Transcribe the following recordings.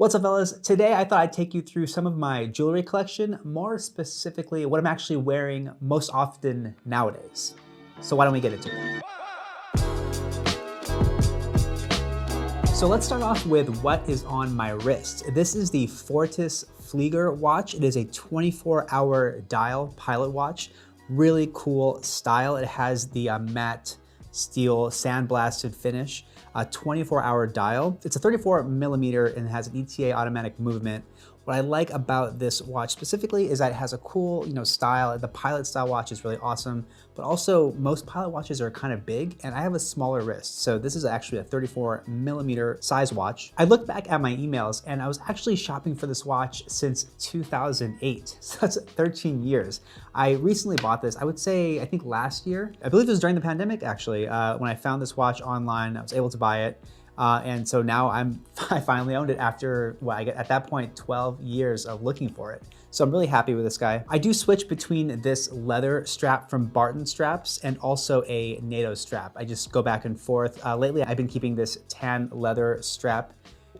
What's up, fellas? Today I thought I'd take you through some of my jewelry collection, more specifically what I'm actually wearing most often nowadays. So why don't we get into it? So let's start off with what is on my wrist. This is the Fortis Flieger watch. It is a 24-hour dial pilot watch. Really cool style. It has the matte steel sandblasted finish, a 24-hour dial. It's a 34 millimeter and has an ETA automatic movement. What I like about this watch specifically is that it has a cool, style. The pilot style watch is really awesome, but also most pilot watches are kind of big and I have a smaller wrist. So this is actually a 34 millimeter size watch. I looked back at my emails and I was actually shopping for this watch since 2008. So that's 13 years. I recently bought this, I think last year. I believe it was during the pandemic actually, when I found this watch online. I was able to buy it. And so now I finally owned it after, at that point, 12 years of looking for it. So I'm really happy with this guy. I do switch between this leather strap from Barton Straps and also a NATO strap. I just go back and forth. Lately, I've been keeping this tan leather strap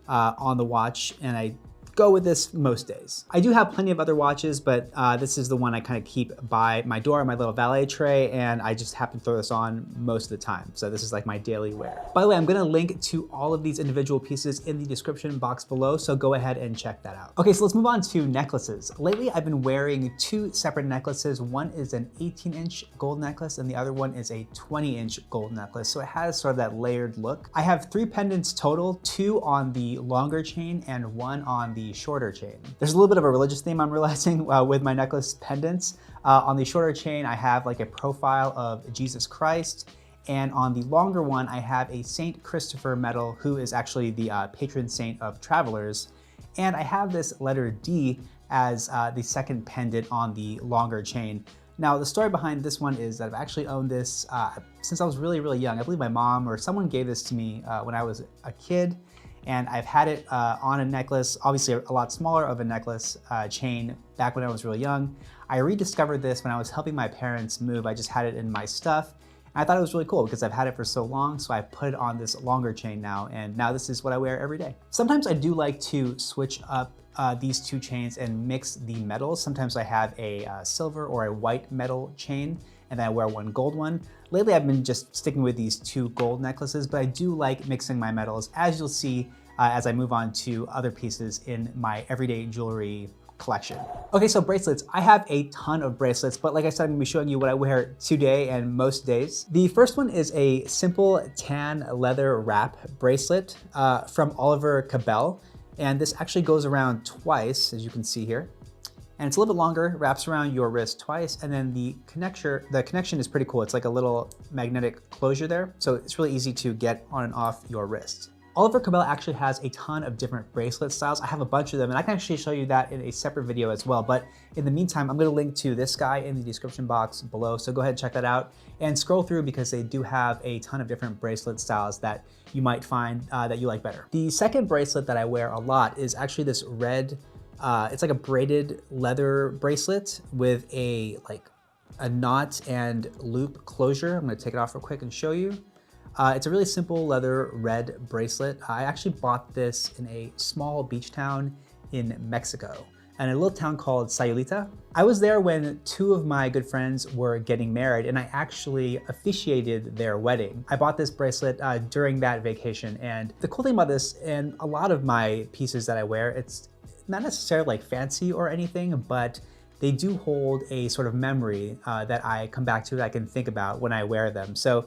on the watch, and I go with this most days. I do have plenty of other watches, but this is the one I kind of keep by my door, my little valet tray, and I just happen to throw this on most of the time. So this is like my daily wear. By the way, I'm gonna link to all of these individual pieces in the description box below, so go ahead and check that out. Okay, so let's move on to necklaces. Lately, I've been wearing two separate necklaces. One is an 18-inch gold necklace, and the other one is a 20-inch gold necklace. So it has sort of that layered look. I have 3 pendants total, 2 on the longer chain and 1 on the shorter chain. There's a little bit of a religious theme I'm realizing with my necklace pendants. On the shorter chain, I have like a profile of Jesus Christ. And on the longer one, I have a Saint Christopher medal, who is actually the patron saint of travelers. And I have this letter D as the second pendant on the longer chain. Now, the story behind this one is that I've actually owned this since I was really, really young. I believe my mom or someone gave this to me when I was a kid. And I've had it on a necklace, obviously a lot smaller of a necklace chain back when I was really young. I rediscovered this when I was helping my parents move. I just had it in my stuff. And I thought it was really cool because I've had it for so long, so I put it on this longer chain now, and now this is what I wear every day. Sometimes I do like to switch up these two chains and mix the metals. Sometimes I have a silver or a white metal chain, and then I wear one gold one. Lately, I've been just sticking with these 2 gold necklaces, but I do like mixing my metals, as you'll see as I move on to other pieces in my everyday jewelry collection. Okay, so bracelets. I have a ton of bracelets, but like I said, I'm gonna be showing you what I wear today and most days. The first one is a simple tan leather wrap bracelet from Oliver Cabell. And this actually goes around twice, as you can see here. And it's a little bit longer, wraps around your wrist twice, and then the connection is pretty cool. It's like a little magnetic closure there, so it's really easy to get on and off your wrist. Oliver Cabell actually has a ton of different bracelet styles. I have a bunch of them, and I can actually show you that in a separate video as well. But in the meantime, I'm gonna link to this guy in the description box below, so go ahead and check that out and scroll through because they do have a ton of different bracelet styles that you might find that you like better. The second bracelet that I wear a lot is actually this red, it's like a braided leather bracelet with a knot and loop closure. I'm gonna take it off real quick and show you. It's a really simple leather red bracelet. I actually bought this in a small beach town in Mexico, and a little town called Sayulita. I was there when 2 of my good friends were getting married, and I actually officiated their wedding. I bought this bracelet during that vacation, and the cool thing about this, and a lot of my pieces that I wear, it's not necessarily like fancy or anything, but they do hold a sort of memory that I come back to, that I can think about when I wear them. So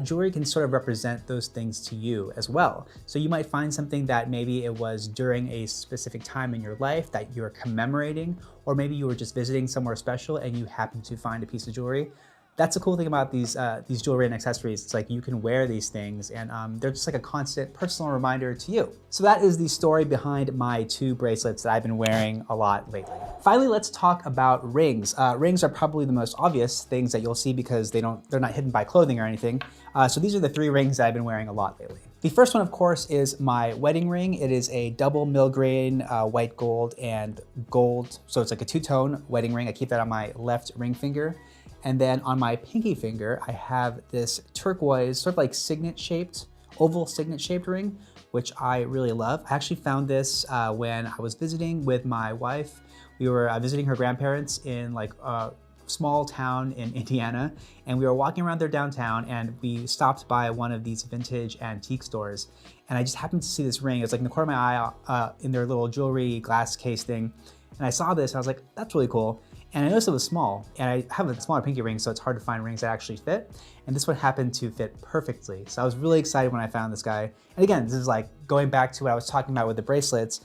jewelry can sort of represent those things to you as well. So you might find something that maybe it was during a specific time in your life that you're commemorating, or maybe you were just visiting somewhere special and you happen to find a piece of jewelry. That's the cool thing about these jewelry and accessories. It's like you can wear these things and they're just like a constant personal reminder to you. So that is the story behind my 2 bracelets that I've been wearing a lot lately. Finally, let's talk about rings. Rings are probably the most obvious things that you'll see because they're not hidden by clothing or anything. So these are the 3 rings that I've been wearing a lot lately. The first one, of course, is my wedding ring. It is a double milligrain white gold and gold. So it's like a 2-tone wedding ring. I keep that on my left ring finger. And then on my pinky finger, I have this turquoise, sort of like signet shaped, oval signet shaped ring which I really love. I actually found this when I was visiting with my wife. We were visiting her grandparents in like a small town in Indiana, and we were walking around their downtown, and we stopped by one of these vintage antique stores, and I just happened to see this ring. It was like in the corner of my eye in their little jewelry glass case thing, and I saw this, and I was like, that's really cool. And I noticed it was small, and I have a smaller pinky ring, so it's hard to find rings that actually fit. And this one happened to fit perfectly. So I was really excited when I found this guy. And again, this is like going back to what I was talking about with the bracelets.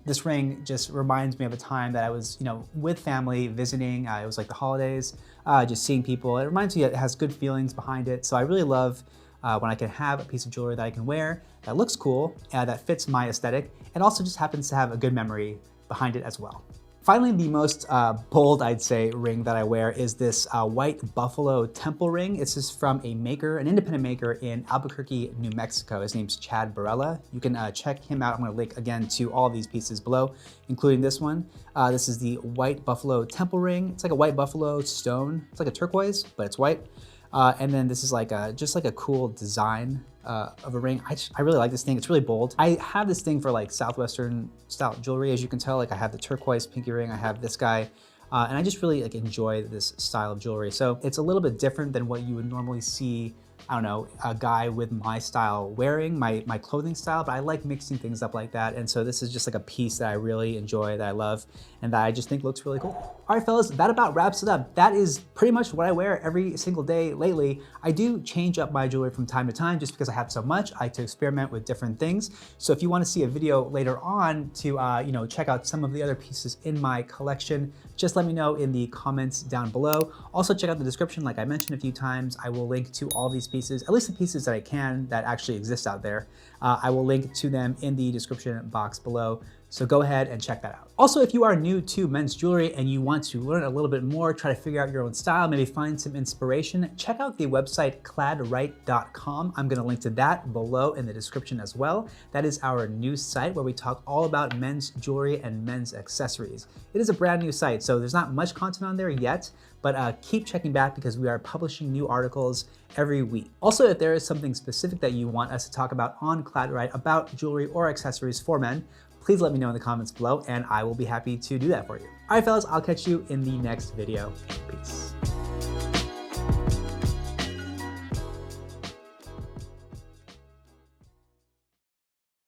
This ring just reminds me of a time that I was, with family visiting. It was like the holidays, just seeing people. It reminds me, it has good feelings behind it. So I really love when I can have a piece of jewelry that I can wear, that looks cool, that fits my aesthetic, and also just happens to have a good memory behind it as well. Finally, the most bold, I'd say, ring that I wear is this white buffalo temple ring. This is from a maker, an independent maker in Albuquerque, New Mexico. His name's Chad Barella. You can check him out. I'm gonna link again to all these pieces below, including this one. This is the white buffalo temple ring. It's like a white buffalo stone. It's like a turquoise, but it's white. And then this is like just like a cool design of a ring. I really like this thing. It's really bold. I have this thing for like Southwestern style jewelry, as you can tell. Like I have the turquoise pinky ring, I have this guy, and I just really like enjoy this style of jewelry. So it's a little bit different than what you would normally see, I don't know, a guy with my style wearing, my clothing style, but I like mixing things up like that. And so this is just like a piece that I really enjoy, that I love, and that I just think looks really cool. All right, fellas, that about wraps it up. That is pretty much what I wear every single day lately. I do change up my jewelry from time to time just because I have so much. I like to experiment with different things. So if you want to see a video later on to check out some of the other pieces in my collection, just let me know in the comments down below. Also check out the description, like I mentioned a few times. I will link to all these pieces, at least the pieces that I can that actually exist out there. I will link to them in the description box below. So go ahead and check that out. Also, if you are new to men's jewelry and you want to learn a little bit more, try to figure out your own style, maybe find some inspiration, check out the website cladright.com. I'm gonna link to that below in the description as well. That is our new site where we talk all about men's jewelry and men's accessories. It is a brand new site, so there's not much content on there yet, but keep checking back because we are publishing new articles every week. Also, if there is something specific that you want us to talk about on Cladright about jewelry or accessories for men, please let me know in the comments below and I will be happy to do that for you. All right, fellas, I'll catch you in the next video. Peace.